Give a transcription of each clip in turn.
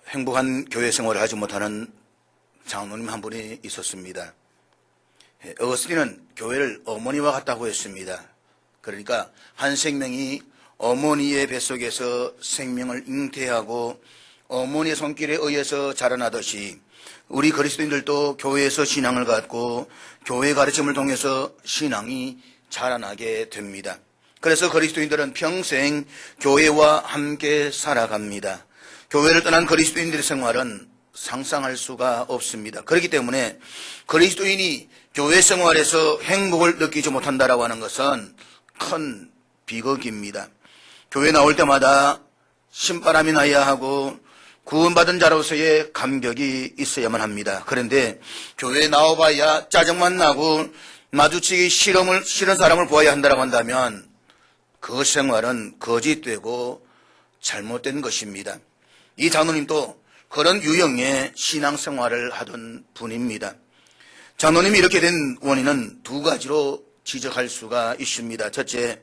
행복한 교회 생활을 하지 못하는 장로님 한 분이 있었습니다. 어거스틴은 교회를 어머니와 같다고 했습니다. 그러니까 한 생명이 어머니의 뱃속에서 생명을 잉태하고 어머니의 손길에 의해서 자라나듯이 우리 그리스도인들도 교회에서 신앙을 갖고 교회 가르침을 통해서 신앙이 자라나게 됩니다. 그래서 그리스도인들은 평생 교회와 함께 살아갑니다. 교회를 떠난 그리스도인들의 생활은 상상할 수가 없습니다. 그렇기 때문에 그리스도인이 교회 생활에서 행복을 느끼지 못한다라고 하는 것은 큰 비극입니다. 교회 나올 때마다 신바람이 나야 하고 구원받은 자로서의 감격이 있어야만 합니다. 그런데 교회에 나와봐야 짜증만 나고 마주치기 싫은 사람을 보아야 한다고 한다면 그 생활은 거짓되고 잘못된 것입니다. 이 장로님도 그런 유형의 신앙생활을 하던 분입니다. 장로님이 이렇게 된 원인은 두 가지로 지적할 수가 있습니다. 첫째,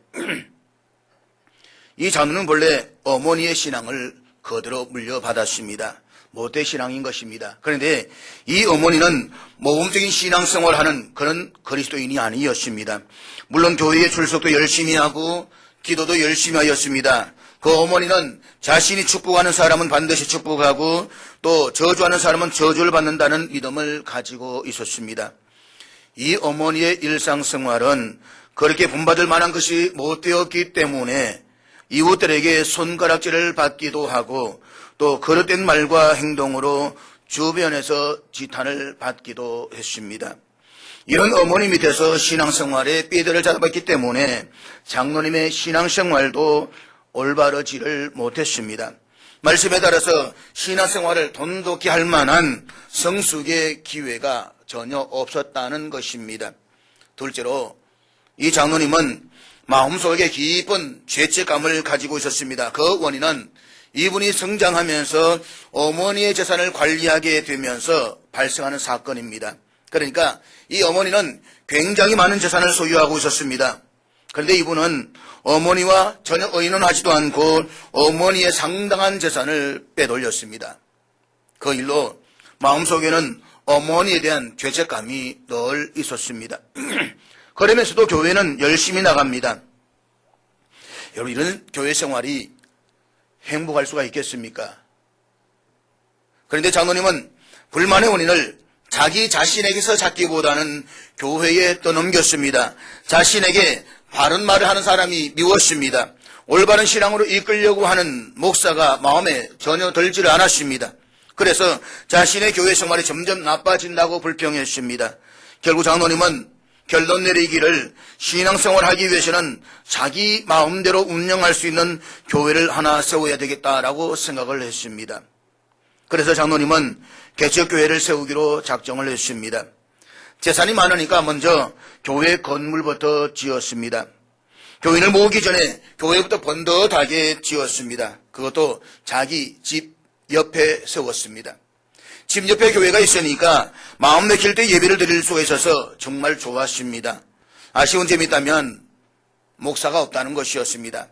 이 장로는 본래 어머니의 신앙을 그대로 물려받았습니다. 모태 신앙인 것입니다. 그런데 이 어머니는 모범적인 신앙생활을 하는 그런 그리스도인이 아니었습니다. 물론 교회에 출석도 열심히 하고 기도도 열심히 하였습니다. 그 어머니는 자신이 축복하는 사람은 반드시 축복하고 또 저주하는 사람은 저주를 받는다는 믿음을 가지고 있었습니다. 이 어머니의 일상생활은 그렇게 본받을 만한 것이 못되었기 때문에 이웃들에게 손가락질을 받기도 하고 또 그릇된 말과 행동으로 주변에서 지탄을 받기도 했습니다. 이런 어머니 밑에서 신앙생활에 삐들을 잡았기 때문에 장로님의 신앙생활도 올바르지를 못했습니다. 말씀에 따라서 신앙생활을 돈독히 할 만한 성숙의 기회가 전혀 없었다는 것입니다. 둘째로 이 장로님은 마음속에 깊은 죄책감을 가지고 있었습니다. 그 원인은 이분이 성장하면서 어머니의 재산을 관리하게 되면서 발생하는 사건입니다. 그러니까 이 어머니는 굉장히 많은 재산을 소유하고 있었습니다. 그런데 이분은 어머니와 전혀 의논하지도 않고 어머니의 상당한 재산을 빼돌렸습니다. 그 일로 마음속에는 어머니에 대한 죄책감이 늘 있었습니다. 그러면서도 교회는 열심히 나갑니다. 여러분, 이런 교회 생활이 행복할 수가 있겠습니까? 그런데 장로님은 불만의 원인을 자기 자신에게서 찾기보다는 교회에 떠넘겼습니다. 자신에게 바른 말을 하는 사람이 미웠습니다. 올바른 신앙으로 이끌려고 하는 목사가 마음에 전혀 들지를 않았습니다. 그래서 자신의 교회 생활이 점점 나빠진다고 불평했습니다. 결국 장로님은 결론 내리기를 신앙생활을 하기 위해서는 자기 마음대로 운영할 수 있는 교회를 하나 세워야 되겠다라고 생각을 했습니다. 그래서 장로님은 개척교회를 세우기로 작정을 했습니다. 재산이 많으니까 먼저 교회 건물부터 지었습니다. 교인을 모으기 전에 교회부터 번듯하게 지었습니다. 그것도 자기 집 옆에 세웠습니다. 집 옆에 교회가 있으니까 마음 내킬 때 예배를 드릴 수가 있어서 정말 좋았습니다. 아쉬운 점이 있다면 목사가 없다는 것이었습니다.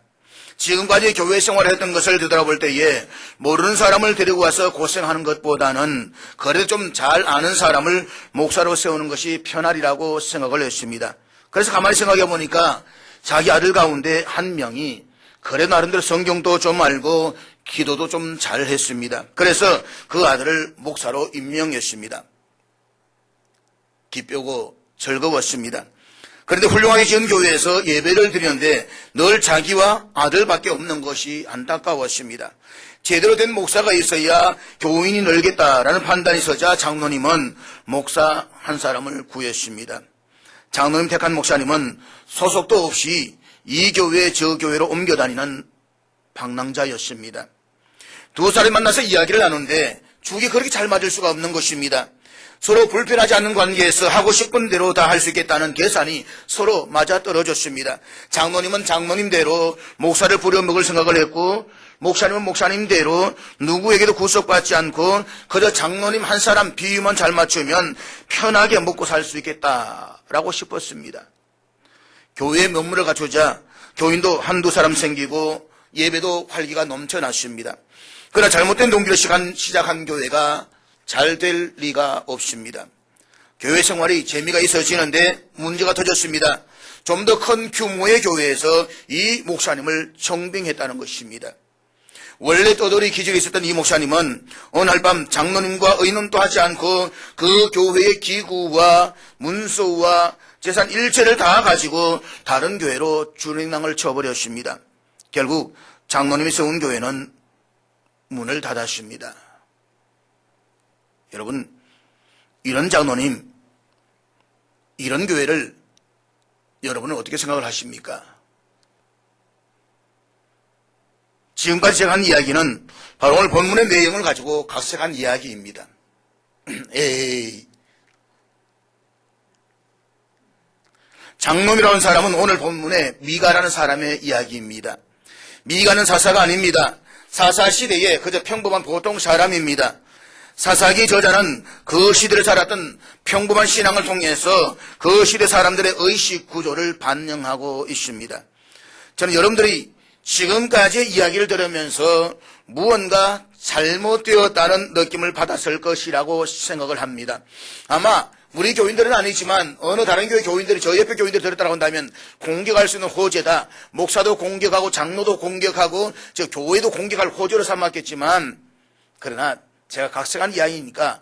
지금까지 교회 생활을 했던 것을 되돌아볼 때에 모르는 사람을 데리고 와서 고생하는 것보다는 그래도 좀 잘 아는 사람을 목사로 세우는 것이 편하리라고 생각을 했습니다. 그래서 가만히 생각해 보니까 자기 아들 가운데 한 명이 그래 나름대로 성경도 좀 알고 기도도 좀 잘했습니다. 그래서 그 아들을 목사로 임명했습니다. 기쁘고 즐거웠습니다. 그런데 훌륭하게 지은 교회에서 예배를 드렸는데 늘 자기와 아들밖에 없는 것이 안타까웠습니다. 제대로 된 목사가 있어야 교인이 늘겠다라는 판단이 서자 장로님은 목사 한 사람을 구했습니다. 장로님 택한 목사님은 소속도 없이 이 교회 저 교회로 옮겨다니는 방랑자였습니다. 두 사람이 만나서 이야기를 나누는데 죽이 그렇게 잘 맞을 수가 없는 것입니다. 서로 불편하지 않는 관계에서 하고 싶은 대로 다 할 수 있겠다는 계산이 서로 맞아떨어졌습니다. 장로님은 장로님대로 목사를 부려먹을 생각을 했고 목사님은 목사님대로 누구에게도 구속받지 않고 그저 장로님 한 사람 비유만 잘 맞추면 편하게 먹고 살 수 있겠다라고 싶었습니다. 교회에 명물을 갖추자 교인도 한두 사람 생기고 예배도 활기가 넘쳐났습니다. 그러나 잘못된 동기로 시작한 교회가 잘 될 리가 없습니다. 교회 생활이 재미가 있어지는데 문제가 터졌습니다. 좀 더 큰 규모의 교회에서 이 목사님을 청빙했다는 것입니다. 원래 떠돌이 기질이 있었던 이 목사님은 어느 날 밤 장로님과 의논도 하지 않고 그 교회의 기구와 문서와 재산 일체를 다 가지고 다른 교회로 주행랑을 쳐버렸습니다. 결국 장로님이 세운 교회는 문을 닫았습니다. 여러분, 이런 장로님, 이런 교회를 여러분은 어떻게 생각을 하십니까? 지금까지 제가 한 이야기는 바로 오늘 본문의 내용을 가지고 각색한 이야기입니다. 장놈이라는 사람은 오늘 본문의 미가라는 사람의 이야기입니다. 미가는 사사가 아닙니다. 사사시대에 그저 평범한 보통 사람입니다. 사사기 저자는 그 시대를 살았던 평범한 신앙을 통해서 그 시대 사람들의 의식 구조를 반영하고 있습니다. 저는 여러분들이 지금까지의 이야기를 들으면서 무언가 잘못되었다는 느낌을 받았을 것이라고 생각을 합니다. 아마 우리 교인들은 아니지만 어느 다른 교회 교인들이 저희 옆에 교인들이 들었다고 한다면 공격할 수 있는 호재다. 목사도 공격하고 장로도 공격하고 저 교회도 공격할 호재로 삼았겠지만, 그러나 제가 각색한 이야기니까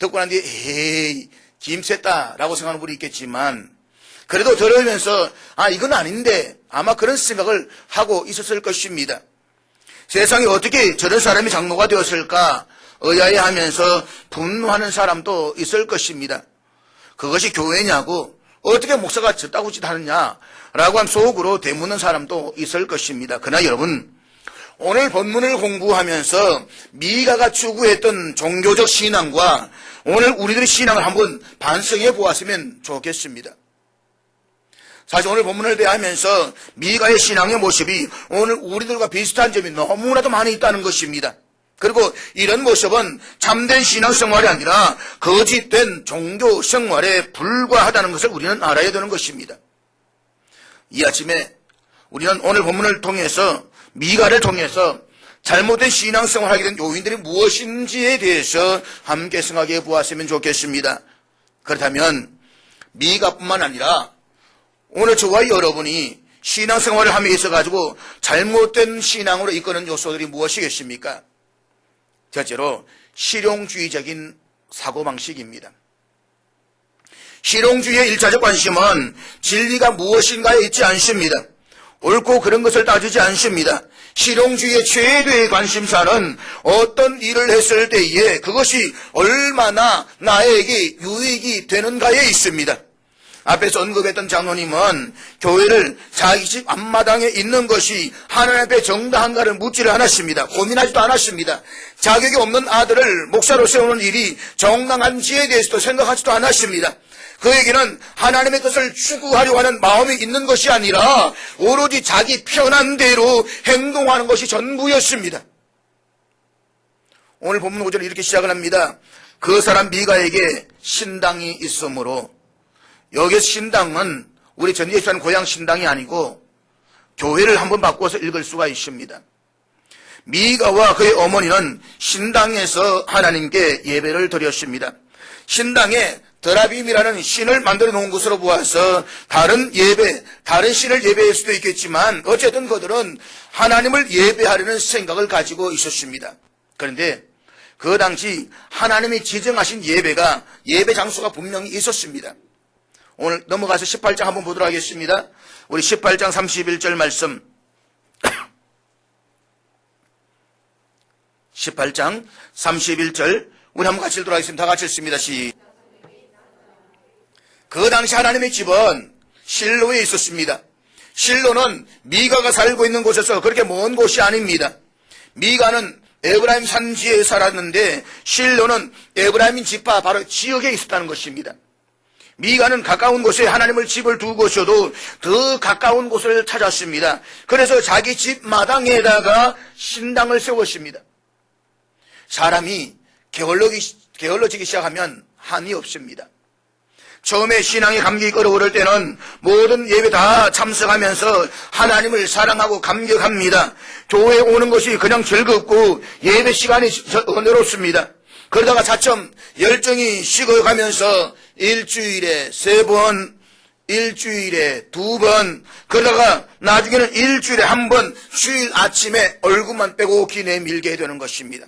듣고 난 뒤에 에이 김셌다라고 생각하는 분이 있겠지만, 그래도 들으면서 이건 아닌데 아마 그런 생각을 하고 있었을 것입니다. 세상에 어떻게 저런 사람이 장로가 되었을까 의아해하면서 분노하는 사람도 있을 것입니다. 그것이 교회냐고, 어떻게 목사가 저따구 짓 하느냐라고 한 속으로 되묻는 사람도 있을 것입니다. 그러나 여러분, 오늘 본문을 공부하면서 미가가 추구했던 종교적 신앙과 오늘 우리들의 신앙을 한번 반성해 보았으면 좋겠습니다. 사실 오늘 본문을 대하면서 미가의 신앙의 모습이 오늘 우리들과 비슷한 점이 너무나도 많이 있다는 것입니다. 그리고 이런 모습은 참된 신앙생활이 아니라 거짓된 종교생활에 불과하다는 것을 우리는 알아야 되는 것입니다. 이 아침에 우리는 오늘 본문을 통해서 미가를 통해서 잘못된 신앙생활을 하게 된 요인들이 무엇인지에 대해서 함께 생각해 보았으면 좋겠습니다. 그렇다면 미가뿐만 아니라 오늘 저와 여러분이 신앙생활을 함에 있어가지고 잘못된 신앙으로 이끄는 요소들이 무엇이겠습니까? 첫째로 실용주의적인 사고방식입니다. 실용주의의 1차적 관심은 진리가 무엇인가에 있지 않습니다. 옳고 그런 것을 따지지 않습니다. 실용주의의 최대의 관심사는 어떤 일을 했을 때에 그것이 얼마나 나에게 유익이 되는가에 있습니다. 앞에서 언급했던 장로님은 교회를 자기 집 앞마당에 있는 것이 하나님 앞에 정당한가를 묻지를 않았습니다. 고민하지도 않았습니다. 자격이 없는 아들을 목사로 세우는 일이 정당한지에 대해서도 생각하지도 않았습니다. 그에게는 하나님의 뜻을 추구하려고 하는 마음이 있는 것이 아니라 오로지 자기 편한 대로 행동하는 것이 전부였습니다. 오늘 본문 5절은 이렇게 시작을 합니다. 그 사람 미가에게 신당이 있으므로, 여기서 신당은 우리 전 예수님 고향 신당이 아니고 교회를 한번 바꿔서 읽을 수가 있습니다. 미가와 그의 어머니는 신당에서 하나님께 예배를 드렸습니다. 신당에 드라빔이라는 신을 만들어 놓은 것으로 보아서 다른 신을 예배할 수도 있겠지만 어쨌든 그들은 하나님을 예배하려는 생각을 가지고 있었습니다. 그런데 그 당시 하나님이 지정하신 예배 장소가 분명히 있었습니다. 오늘 넘어가서 18장 한번 보도록 하겠습니다. 우리 18장 31절 말씀. 18장 31절 우리 한번 같이 읽도록 하겠습니다. 다 같이 읽습니다. 그 당시 하나님의 집은 실로에 있었습니다. 실로는 미가가 살고 있는 곳에서 그렇게 먼 곳이 아닙니다. 미가는 에브라임 산지에 살았는데 실로는 에브라임 지파 바로 지역에 있었다는 것입니다. 미가는 가까운 곳에 하나님을 집을 두고 있어도 더 가까운 곳을 찾았습니다. 그래서 자기 집 마당에다가 신당을 세웠습니다. 사람이 게을러지기 시작하면 한이 없습니다. 처음에 신앙의 감격이 끓어오를 때는 모든 예배 다 참석하면서 하나님을 사랑하고 감격합니다. 교회에 오는 것이 그냥 즐겁고 예배 시간이 은혜롭습니다. 그러다가 차츰 열정이 식어가면서 일주일에 3번, 일주일에 2번, 그러다가 나중에는 일주일에 1번 주일 아침에 얼굴만 빼고 기내 밀게 되는 것입니다.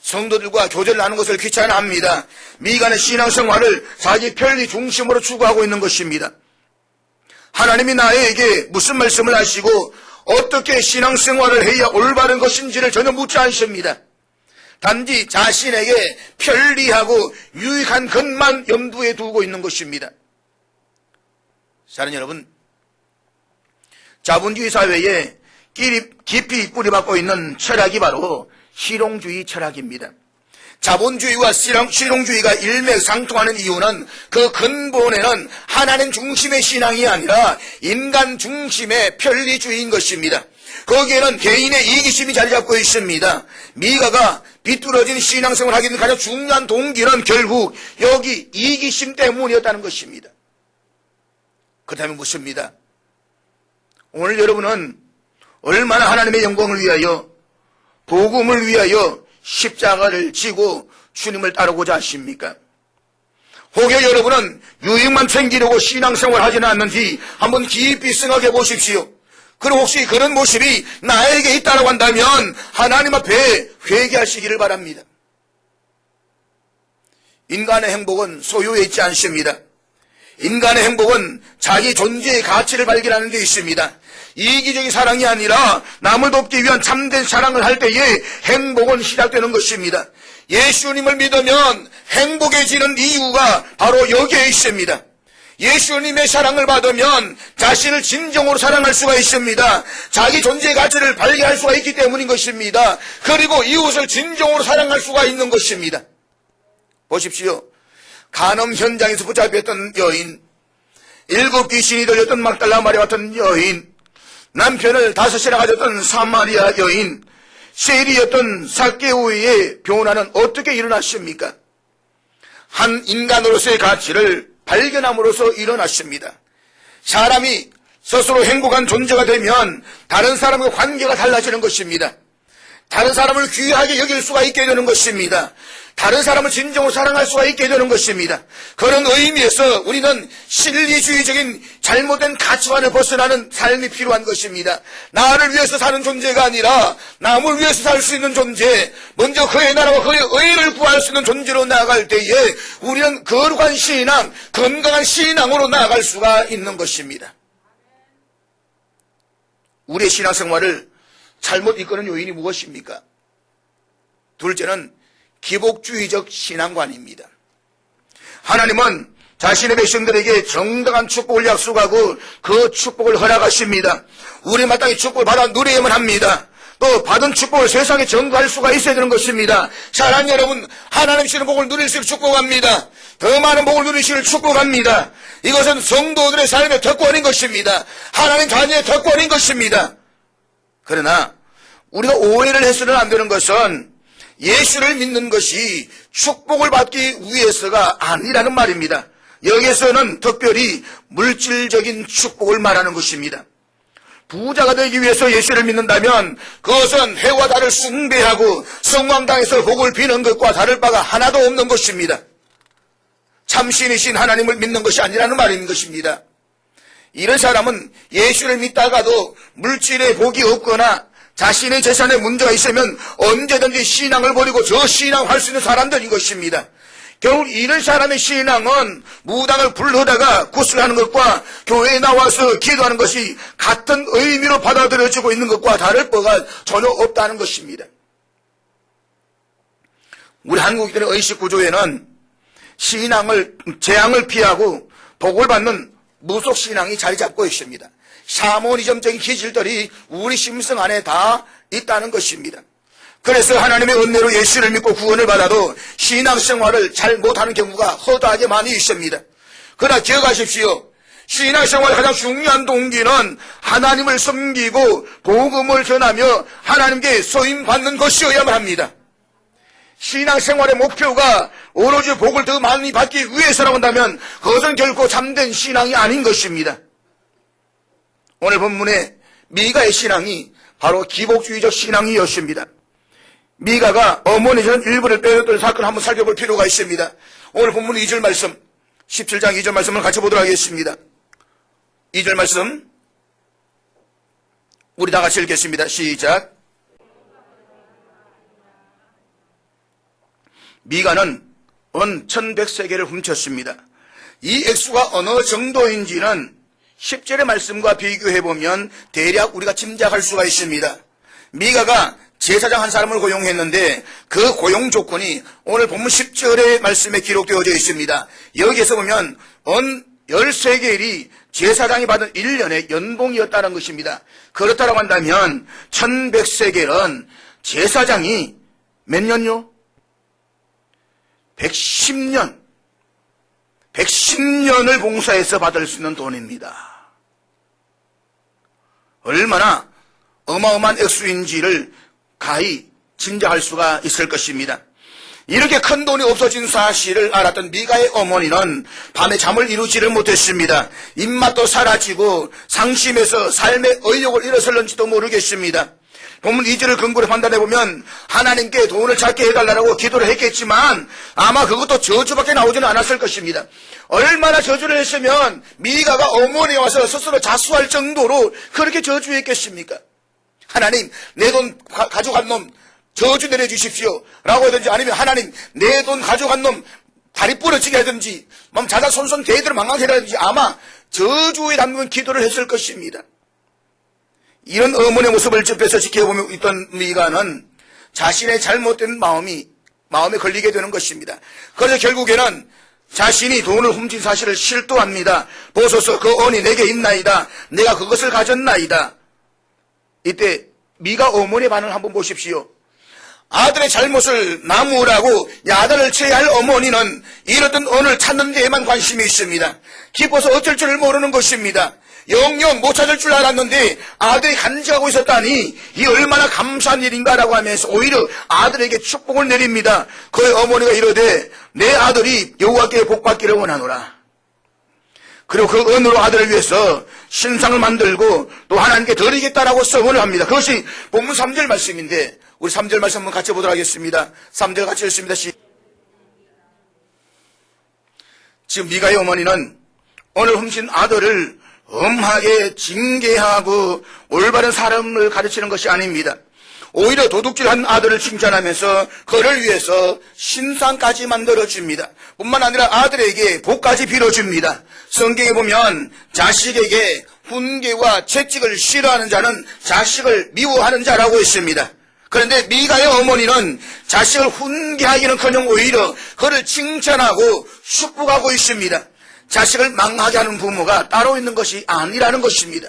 성도들과 교제를 나누는 것을 귀찮아합니다. 미간의 신앙생활을 자기 편리 중심으로 추구하고 있는 것입니다. 하나님이 나에게 무슨 말씀을 하시고 어떻게 신앙생활을 해야 올바른 것인지를 전혀 묻지 않습니다. 단지 자신에게 편리하고 유익한 것만 염두에 두고 있는 것입니다. 사랑하는 여러분, 자본주의 사회에 깊이 뿌리박고 있는 철학이 바로 실용주의 철학입니다. 자본주의와 실용주의가 일맥상통하는 이유는 그 근본에는 하나님 중심의 신앙이 아니라 인간 중심의 편리주의인 것입니다. 거기에는 개인의 이기심이 자리 잡고 있습니다. 미가가 비뚤어진 신앙생활을 하기 위한 가장 중요한 동기는 결국 여기 이기심 때문이었다는 것입니다. 그렇다면 묻습니다. 오늘 여러분은 얼마나 하나님의 영광을 위하여 복음을 위하여 십자가를 지고 주님을 따르고자 하십니까? 혹여 여러분은 유익만 챙기려고 신앙생활을 하지는 않는지 한번 깊이 생각해 보십시오. 그리고 혹시 그런 모습이 나에게 있다고 한다면 하나님 앞에 회개하시기를 바랍니다. 인간의 행복은 소유에 있지 않습니다. 인간의 행복은 자기 존재의 가치를 발견하는 데 있습니다. 이기적인 사랑이 아니라 남을 돕기 위한 참된 사랑을 할 때에 행복은 시작되는 것입니다. 예수님을 믿으면 행복해지는 이유가 바로 여기에 있습니다. 예수님의 사랑을 받으면 자신을 진정으로 사랑할 수가 있습니다. 자기 존재의 가치를 발견할 수가 있기 때문인 것입니다. 그리고 이웃을 진정으로 사랑할 수가 있는 것입니다. 보십시오. 간음 현장에서 붙잡혔던 여인, 7 귀신이 들렸던 막달라 마리아 같은 여인, 남편을 5이나 가졌던 사마리아 여인, 세리였던 삭개오의 변화는 어떻게 일어났습니까? 한 인간으로서의 가치를 발견함으로써 일어났습니다. 사람이 스스로 행복한 존재가 되면 다른 사람과 관계가 달라지는 것입니다. 다른 사람을 귀하게 여길 수가 있게 되는 것입니다. 다른 사람을 진정으로 사랑할 수가 있게 되는 것입니다. 그런 의미에서 우리는 실리주의적인 잘못된 가치관을 벗어나는 삶이 필요한 것입니다. 나를 위해서 사는 존재가 아니라 남을 위해서 살 수 있는 존재, 먼저 그의 나라와 그의 의를 구할 수 있는 존재로 나아갈 때에 우리는 거룩한 신앙, 건강한 신앙으로 나아갈 수가 있는 것입니다. 우리의 신앙생활을 잘못 이끄는 요인이 무엇입니까? 둘째는 기복주의적 신앙관입니다. 하나님은 자신의 백성들에게 정당한 축복을 약속하고 그 축복을 허락하십니다. 우리 마땅히 축복을 받아 누려야만 합니다. 또 받은 축복을 세상에 전가할 수가 있어야 되는 것입니다. 사랑하는 여러분, 하나님 주시는 복을 누리시길 축복합니다. 더 많은 복을 누리시길 축복합니다. 이것은 성도들의 삶의 특권인 것입니다. 하나님 자녀의 특권인 것입니다. 그러나 우리가 오해를 해서는 안 되는 것은 예수를 믿는 것이 축복을 받기 위해서가 아니라는 말입니다. 여기에서는 특별히 물질적인 축복을 말하는 것입니다. 부자가 되기 위해서 예수를 믿는다면 그것은 해와 달을 숭배하고 성왕당에서 복을 비는 것과 다를 바가 하나도 없는 것입니다. 참신이신 하나님을 믿는 것이 아니라는 말인 것입니다. 이런 사람은 예수를 믿다가도 물질의 복이 없거나 자신의 재산에 문제가 있으면 언제든지 신앙을 버리고 저 신앙할 수 있는 사람들인 것입니다. 결국 이런 사람의 신앙은 무당을 불러다가 구슬하는 것과 교회에 나와서 기도하는 것이 같은 의미로 받아들여지고 있는 것과 다를 바가 전혀 없다는 것입니다. 우리 한국인의 의식 구조에는 신앙을, 재앙을 피하고 복을 받는 무속신앙이 자리 잡고 있습니다. 샤머니즘적인 기질들이 우리 심성 안에 다 있다는 것입니다. 그래서 하나님의 은혜로 예수를 믿고 구원을 받아도 신앙생활을 잘 못하는 경우가 허다하게 많이 있습니다. 그러나 기억하십시오. 신앙생활의 가장 중요한 동기는 하나님을 섬기고 복음을 전하며 하나님께 소임받는 것이어야만 합니다. 신앙생활의 목표가 오로지 복을 더 많이 받기 위해서라고 한다면 그것은 결코 참된 신앙이 아닌 것입니다. 오늘 본문의 미가의 신앙이 바로 기복주의적 신앙이었습니다. 미가가 어머니 전 일부를 빼앗던 사건을 한번 살펴볼 필요가 있습니다. 오늘 본문 2절 말씀, 17장 2절 말씀을 같이 보도록 하겠습니다. 2절 말씀 우리 다 같이 읽겠습니다. 시작. 미가는 은 1100세겔을 훔쳤습니다. 이 액수가 어느 정도인지는 10절의 말씀과 비교해보면 대략 우리가 짐작할 수가 있습니다. 미가가 제사장 한 사람을 고용했는데 그 고용 조건이 오늘 본문 10절의 말씀에 기록되어져 있습니다. 여기에서 보면 은 13개일이 제사장이 받은 1년의 연봉이었다는 것입니다. 그렇다고 한다면 1100세겔은 제사장이 몇 년요? 110년을 봉사해서 받을 수 있는 돈입니다. 얼마나 어마어마한 액수인지를 가히 짐작할 수가 있을 것입니다. 이렇게 큰 돈이 없어진 사실을 알았던 미가의 어머니는 밤에 잠을 이루지를 못했습니다. 입맛도 사라지고 상심해서 삶의 의욕을 잃어설는지도 모르겠습니다. 본문 2절을 근거로 판단해보면 하나님께 돈을 찾게 해달라고 기도를 했겠지만 아마 그것도 저주밖에 나오지는 않았을 것입니다. 얼마나 저주를 했으면 미가가 어머니에 와서 스스로 자수할 정도로 그렇게 저주했겠습니까? 하나님, 내 돈 가져간 놈 저주 내려주십시오 라고 하든지, 아니면 하나님, 내 돈 가져간 놈 다리 부러지게 하든지, 자자손손 대대로 망망해라든지 아마 저주에 담긴 기도를 했을 것입니다. 이런 어머니의 모습을 접해서 지켜보며 있던 미가는 자신의 잘못된 마음에 걸리게 되는 것입니다. 그래서 결국에는 자신이 돈을 훔친 사실을 실토합니다. 보소서, 그 언이 내게 있나이다. 내가 그것을 가졌나이다. 이때 미가 어머니의 반응을 한번 보십시오. 아들의 잘못을 나무라고 야단을 쳐야 할 어머니는 이렇던 언을 찾는 데에만 관심이 있습니다. 기뻐서 어쩔 줄을 모르는 것입니다. 영영 못 찾을 줄 알았는데 아들이 간직하고 있었다니 이 얼마나 감사한 일인가라고 하면서 오히려 아들에게 축복을 내립니다. 그의 어머니가 이르되 내 아들이 여호와께 복받기를 원하노라. 그리고 그 은으로 아들을 위해서 신상을 만들고 또 하나님께 드리겠다라고 서원을 합니다. 그것이 본문 3절 말씀인데 우리 3절 말씀 한번 같이 보도록 하겠습니다. 3절 같이 읽습니다. 지금 미가의 어머니는 오늘 훔친 아들을 엄하게 징계하고 올바른 사람을 가르치는 것이 아닙니다. 오히려 도둑질한 아들을 칭찬하면서 그를 위해서 신상까지 만들어줍니다. 뿐만 아니라 아들에게 복까지 빌어줍니다. 성경에 보면 자식에게 훈계와 채찍을 싫어하는 자는 자식을 미워하는 자라고 있습니다. 그런데 미가의 어머니는 자식을 훈계하기는커녕 오히려 그를 칭찬하고 축복하고 있습니다. 자식을 망하게 하는 부모가 따로 있는 것이 아니라는 것입니다.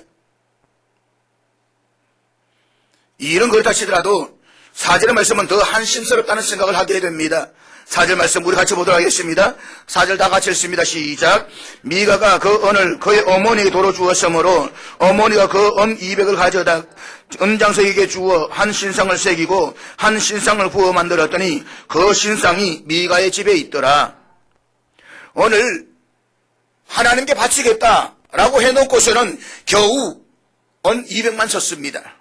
이런 그렇다 치더라도 4절의 말씀은 더 한심스럽다는 생각을 하게 됩니다. 4절 말씀 우리 같이 보도록 하겠습니다. 4절 다 같이 읽습니다. 시작. 미가가 그 은을 그의 어머니에게 도로 주었으므로 어머니가 그 은 200을 가져다 은장석에게 주어 한 신상을 새기고 한 신상을 부어 만들었더니 그 신상이 미가의 집에 있더라. 오늘 하나님께 바치겠다라고 해놓고서는 겨우 은 200만 썼습니다.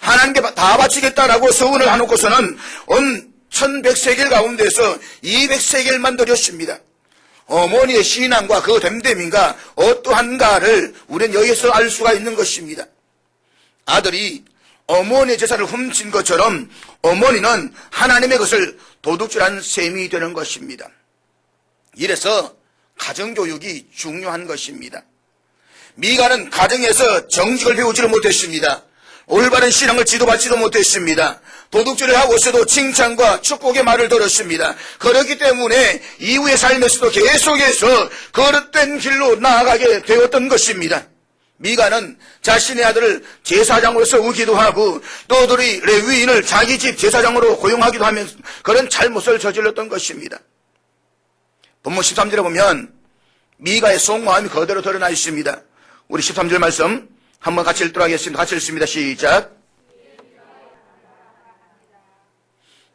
하나님께 다 바치겠다라고 서운을 해놓고서는 은 1100세겔 가운데서 200세겔만 드렸습니다. 어머니의 신앙과 그 됨됨인가 어떠한가를 우리는 여기서 알 수가 있는 것입니다. 아들이 어머니의 재산을 훔친 것처럼 어머니는 하나님의 것을 도둑질한 셈이 되는 것입니다. 이래서 가정교육이 중요한 것입니다. 미가는 가정에서 정직을 배우지를 못했습니다. 올바른 신앙을 지도받지도 못했습니다. 도둑질을 하고서도 칭찬과 축복의 말을 들었습니다. 그렇기 때문에 이후의 삶에서도 계속해서 거듭된 길로 나아가게 되었던 것입니다. 미가는 자신의 아들을 제사장으로서 우기도 하고 또들이 레위인을 자기 집 제사장으로 고용하기도 하면서 그런 잘못을 저질렀던 것입니다. 본문 13절에 보면 미가의 속마음이 그대로 드러나 있습니다. 우리 13절 말씀 한번 같이 읽도록 하겠습니다. 같이 읽습니다. 시작.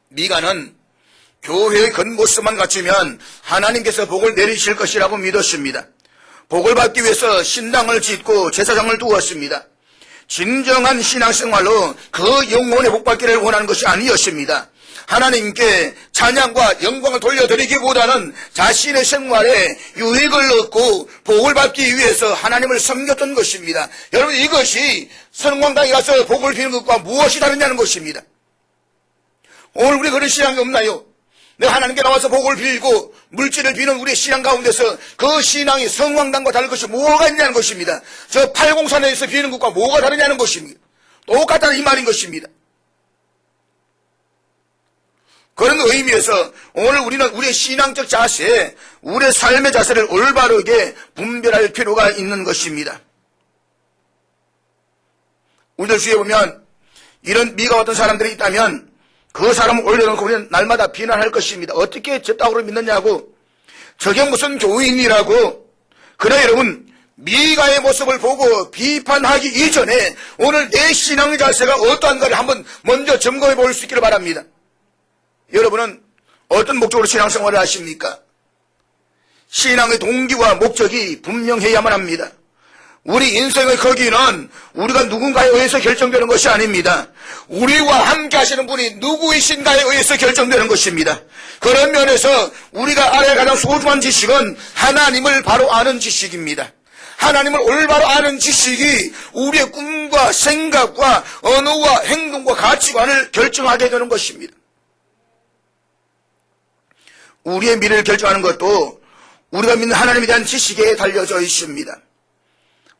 미가는 교회의 겉모습만 갖추면 하나님께서 복을 내리실 것이라고 믿었습니다. 복을 받기 위해서 신당을 짓고 제사장을 두었습니다. 진정한 신앙생활로 그 영혼의 복받기를 원하는 것이 아니었습니다. 하나님께 찬양과 영광을 돌려드리기보다는 자신의 생활에 유익을 얻고 복을 받기 위해서 하나님을 섬겼던 것입니다. 여러분, 이것이 선광당에 가서 복을 비는 것과 무엇이 다르냐는 것입니다. 오늘 우리 그런 신앙이 없나요? 내가 하나님께 나와서 복을 빌고 물질을 비는 우리의 신앙 가운데서 그 신앙이 성황당과 다른 것이 뭐가 있냐는 것입니다. 저 팔공산에서 비는 것과 뭐가 다르냐는 것입니다. 똑같다는 이 말인 것입니다. 그런 의미에서 오늘 우리는 우리의 신앙적 자세, 우리의 삶의 자세를 올바르게 분별할 필요가 있는 것입니다. 우리들 주위에 보면 이런 미가 어떤 사람들이 있다면 그 사람을 올려놓고 우리는 날마다 비난할 것입니다. 어떻게 저 따구로 믿느냐고, 저게 무슨 교인이라고. 그러나 여러분, 미가의 모습을 보고 비판하기 이전에 오늘 내 신앙의 자세가 어떠한가를 한번 먼저 점검해 볼 수 있기를 바랍니다. 여러분은 어떤 목적으로 신앙생활을 하십니까? 신앙의 동기와 목적이 분명해야만 합니다. 우리 인생의 거기는 우리가 누군가에 의해서 결정되는 것이 아닙니다. 우리와 함께 하시는 분이 누구이신가에 의해서 결정되는 것입니다. 그런 면에서 우리가 알아야 가장 소중한 지식은 하나님을 바로 아는 지식입니다. 하나님을 올바로 아는 지식이 우리의 꿈과 생각과 언어와 행동과 가치관을 결정하게 되는 것입니다. 우리의 미래를 결정하는 것도 우리가 믿는 하나님에 대한 지식에 달려져 있습니다.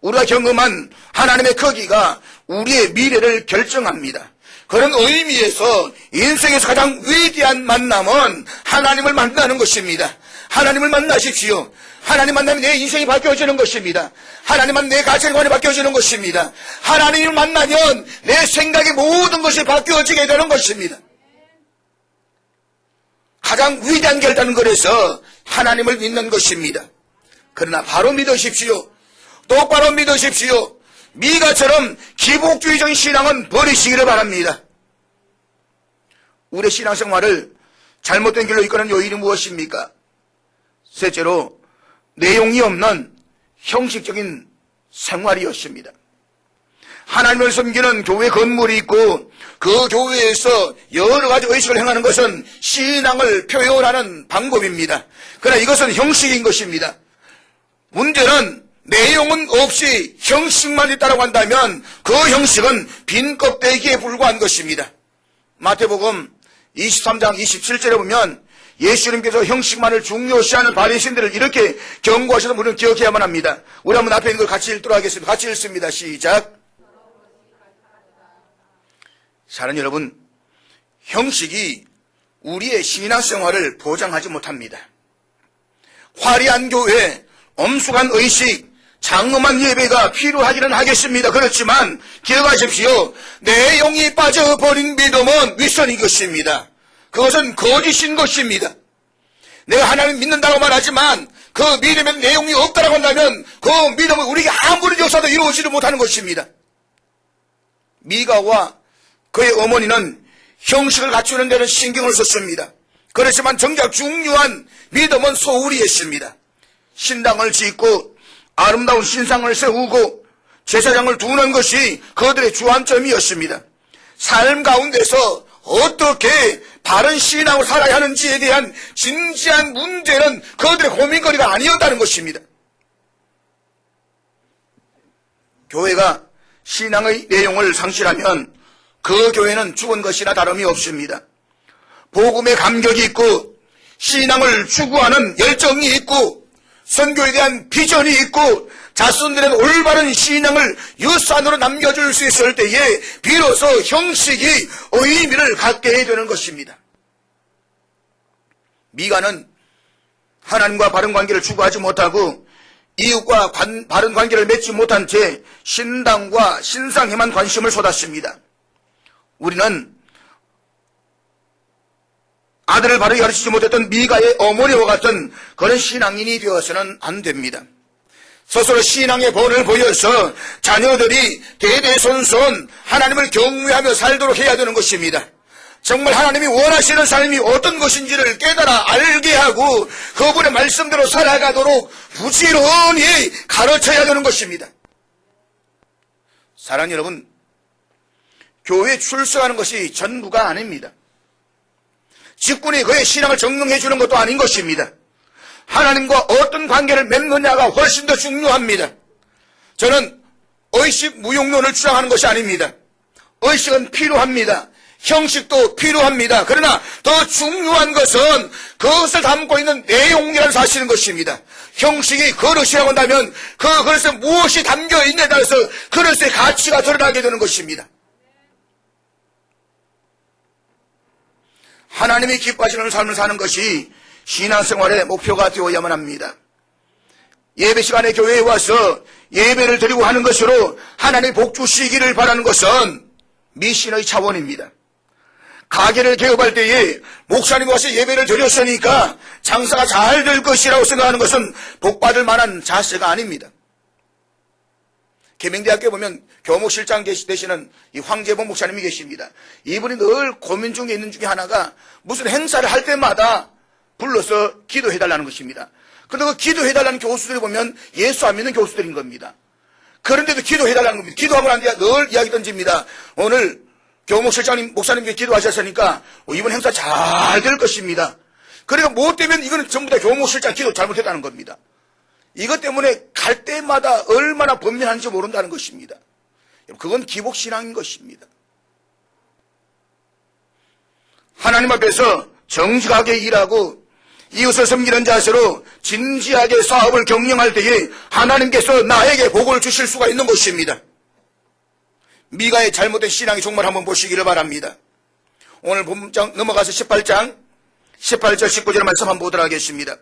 우리가 경험한 하나님의 크기가 우리의 미래를 결정합니다. 그런 의미에서 인생에서 가장 위대한 만남은 하나님을 만나는 것입니다. 하나님을 만나십시오. 하나님 만나면 내 인생이 바뀌어지는 것입니다. 하나님 만나면 내 가치관이 바뀌어지는 것입니다. 하나님을 만나면 내 생각의 모든 것이 바뀌어지게 되는 것입니다. 가장 위대한 결단은 그래서 하나님을 믿는 것입니다. 그러나 바로 믿으십시오. 똑바로 믿으십시오. 미가처럼 기복주의적인 신앙은 버리시기를 바랍니다. 우리의 신앙생활을 잘못된 길로 이끄는 요인이 무엇입니까? 셋째로 내용이 없는 형식적인 생활이었습니다. 하나님을 섬기는 교회 건물이 있고 그 교회에서 여러 가지 의식을 행하는 것은 신앙을 표현하는 방법입니다. 그러나 이것은 형식인 것입니다. 문제는 내용은 없이 형식만 있다고 한다면 그 형식은 빈 껍데기에 불과한 것입니다. 마태복음 23장 27절에 보면 예수님께서 형식만을 중요시하는 바리새인들을 이렇게 경고하셔서 우리는 기억해야만 합니다. 우리 한번 앞에 있는 걸 같이 읽도록 하겠습니다. 같이 읽습니다. 시작. 사랑하는 여러분, 형식이 우리의 신앙생활을 보장하지 못합니다. 화려한 교회, 엄숙한 의식, 장엄한 예배가 필요하기는 하겠습니다. 그렇지만 기억하십시오. 내용이 빠져버린 믿음은 윗선인 것입니다. 그것은 거짓인 것입니다. 내가 하나님 믿는다고 말하지만 그 믿음에 내용이 없다고 한다면 그 믿음은 우리에게 아무리 역사도 이루어지지 못하는 것입니다. 미가와 그의 어머니는 형식을 갖추는 데는 신경을 썼습니다. 그렇지만 정작 중요한 믿음은 소홀히 했습니다. 신당을 짓고 아름다운 신상을 세우고 제사장을 두는 것이 그들의 주안점이었습니다. 삶 가운데서 어떻게 바른 신앙을 살아야 하는지에 대한 진지한 문제는 그들의 고민거리가 아니었다는 것입니다. 교회가 신앙의 내용을 상실하면 그 교회는 죽은 것이나 다름이 없습니다. 복음의 감격이 있고 신앙을 추구하는 열정이 있고 선교에 대한 비전이 있고 자손들에게 올바른 신앙을 유산으로 남겨줄 수 있을 때에 비로소 형식이 의미를 갖게 되는 것입니다. 미가는 하나님과 바른 관계를 추구하지 못하고 이웃과 바른 관계를 맺지 못한 채 신당과 신상에만 관심을 쏟았습니다. 우리는 아들을 바르게 가르치지 못했던 미가의 어머니와 같은 그런 신앙인이 되어서는 안 됩니다. 스스로 신앙의 본을 보여서 자녀들이 대대손손 하나님을 경외하며 살도록 해야 되는 것입니다. 정말 하나님이 원하시는 삶이 어떤 것인지를 깨달아 알게 하고 그분의 말씀대로 살아가도록 부지런히 가르쳐야 되는 것입니다. 사랑하는 여러분, 교회에 출석하는 것이 전부가 아닙니다. 직분이 그의 신앙을 증명해 주는 것도 아닌 것입니다. 하나님과 어떤 관계를 맺느냐가 훨씬 더 중요합니다. 저는 의식 무용론을 주장하는 것이 아닙니다. 의식은 필요합니다. 형식도 필요합니다. 그러나 더 중요한 것은 그것을 담고 있는 내용이라는 사실인 것입니다. 형식이 그릇이라고 한다면 그 그릇에 무엇이 담겨 있느냐에 따라서 그릇의 가치가 드러나게 되는 것입니다. 하나님이 기뻐하시는 삶을 사는 것이 신앙생활의 목표가 되어야만 합니다. 예배 시간에 교회에 와서 예배를 드리고 하는 것으로 하나님 복 주시기를 바라는 것은 미신의 차원입니다. 가게를 개업할 때에 목사님이 와서 예배를 드렸으니까 장사가 잘 될 것이라고 생각하는 것은 복받을 만한 자세가 아닙니다. 계명대학교에 보면 교목실장 되시는 이 황재범 목사님이 계십니다. 이분이 늘 고민 중에 있는 중에 하나가 무슨 행사를 할 때마다 불러서 기도해달라는 것입니다. 그런데 그 기도해달라는 교수들이 보면 예수 안 믿는 교수들인 겁니다. 그런데도 기도해달라는 겁니다. 기도하고 난 뒤에 늘 이야기 던집니다. 오늘 교목실장님, 목사님께 기도하셨으니까 이번 행사 잘 될 것입니다. 그러니까 뭐 때문에 이거는 전부 다 교목실장 기도 잘못했다는 겁니다. 이것 때문에 갈 때마다 얼마나 번민한지 모른다는 것입니다. 그건 기복신앙인 것입니다. 하나님 앞에서 정직하게 일하고 이웃을 섬기는 자세로 진지하게 사업을 경영할 때에 하나님께서 나에게 복을 주실 수가 있는 것입니다. 미가의 잘못된 신앙의 종말 한번 보시기를 바랍니다. 오늘 본문장 넘어가서 18장 18절 19절 말씀 한번 보도록 하겠습니다.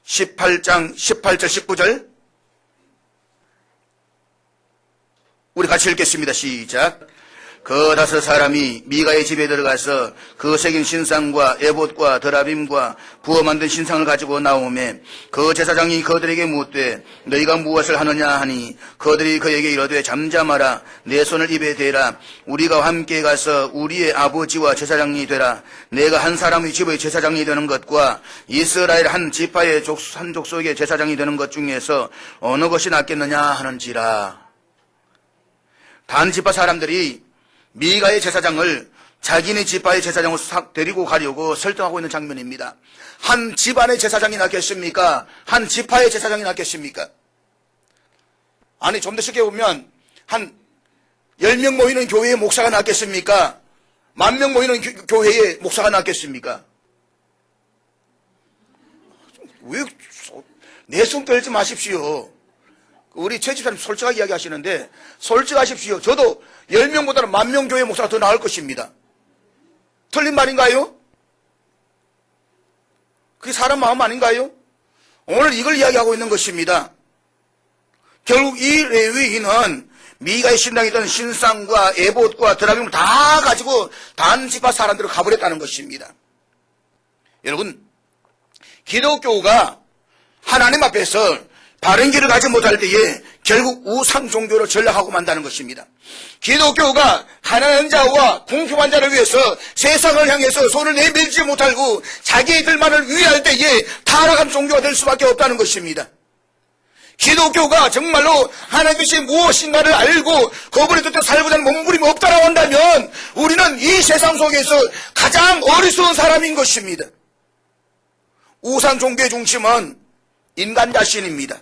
18장 18절 19절 우리 같이 읽겠습니다. 시작. 그 다섯 사람이 미가의 집에 들어가서 그 새긴 신상과 에봇과 드라빔과 부어 만든 신상을 가지고 나오매 그 제사장이 그들에게 묻되 너희가 무엇을 하느냐 하니 그들이 그에게 이르되 잠잠하라 내 손을 입에 대라 우리가 함께 가서 우리의 아버지와 제사장이 되라 내가 한 사람의 집의 제사장이 되는 것과 이스라엘 한 지파의 한 족속의 제사장이 되는 것 중에서 어느 것이 낫겠느냐 하는지라. 단 지파 사람들이 미가의 제사장을 자기네 지파의 제사장으로 데리고 가려고 설득하고 있는 장면입니다. 한 집안의 제사장이 낫겠습니까? 한 지파의 제사장이 낫겠습니까? 아니 좀 더 쉽게 보면 한 10명 모이는 교회의 목사가 낫겠습니까? 10,000명 모이는 교회의 목사가 낫겠습니까? 왜 내 손 떨지 마십시오. 우리 최 집사님 솔직하게 이야기하시는데 솔직하십시오. 저도 10명보다는 10,000명 교회 목사가 더 나을 것입니다. 틀린 말인가요? 그게 사람 마음 아닌가요? 오늘 이걸 이야기하고 있는 것입니다. 결국 이 레위인은 미가의 신당이던 신상과 에봇과 드라빔을 다 가지고 단지파 사람들을 가버렸다는 것입니다. 여러분, 기독교가 하나님 앞에서 바른 길을 가지 못할 때에 결국 우상 종교로 전락하고 만다는 것입니다. 기독교가 가난한 자와 궁핍한 자를 위해서 세상을 향해서 손을 내밀지 못하고 자기들만을 위할 때에 타락한 종교가 될 수밖에 없다는 것입니다. 기독교가 정말로 하나님께서 무엇인가를 알고 그분의 뜻대로 살고자 하는 몸부림이 없다라고 한다면 우리는 이 세상 속에서 가장 어리석은 사람인 것입니다. 우상 종교의 중심은 인간 자신입니다.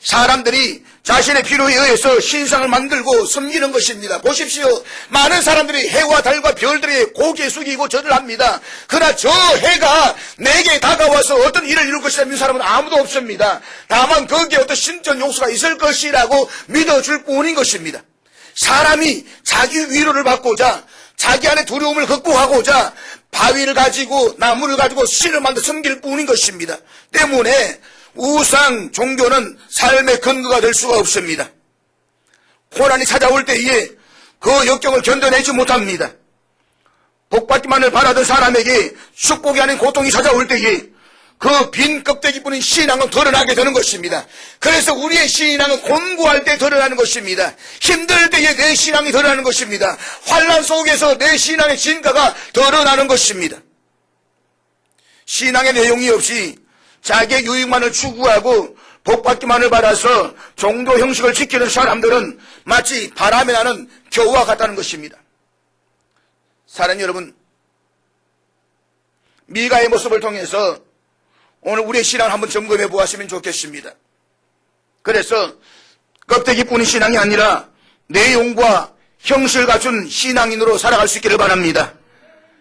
사람들이 자신의 필요에 의해서 신상을 만들고 섬기는 것입니다. 보십시오. 많은 사람들이 해와 달과 별들의 고개 숙이고 절을 합니다. 그러나 저 해가 내게 다가와서 어떤 일을 이룰 것이라 믿는 사람은 아무도 없습니다. 다만 거기에 어떤 신적 요소가 있을 것이라고 믿어줄 뿐인 것입니다. 사람이 자기 위로를 받고자 자기 안에 두려움을 극복하고자 바위를 가지고 나무를 가지고 신을 만들어 섬길 뿐인 것입니다. 때문에 우상 종교는 삶의 근거가 될 수가 없습니다. 고난이 찾아올 때에 그 역경을 견뎌내지 못합니다. 복받기만을 바라던 사람에게 축복이 아닌 고통이 찾아올 때에 그 빈 껍데기뿐인 신앙은 드러나게 되는 것입니다. 그래서 우리의 신앙은 곤고할 때 드러나는 것입니다. 힘들 때에 내 신앙이 드러나는 것입니다. 환난 속에서 내 신앙의 진가가 드러나는 것입니다. 신앙의 내용이 없이 자기의 유익만을 추구하고 복받기만을 받아서 종교 형식을 지키는 사람들은 마치 바람에 나는 겨우와 같다는 것입니다. 사랑하는 여러분, 미가의 모습을 통해서 오늘 우리의 신앙을 한번 점검해 보았으면 좋겠습니다. 그래서 껍데기뿐인 신앙이 아니라 내용과 형식을 갖춘 신앙인으로 살아갈 수 있기를 바랍니다.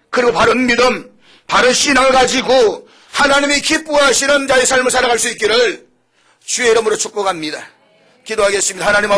그리고 바른 믿음, 바른 신앙을 가지고 하나님이 기뻐하시는 자의 삶을 살아갈 수 있기를 주의 이름으로 축복합니다. 기도하겠습니다. 하나님 아버지,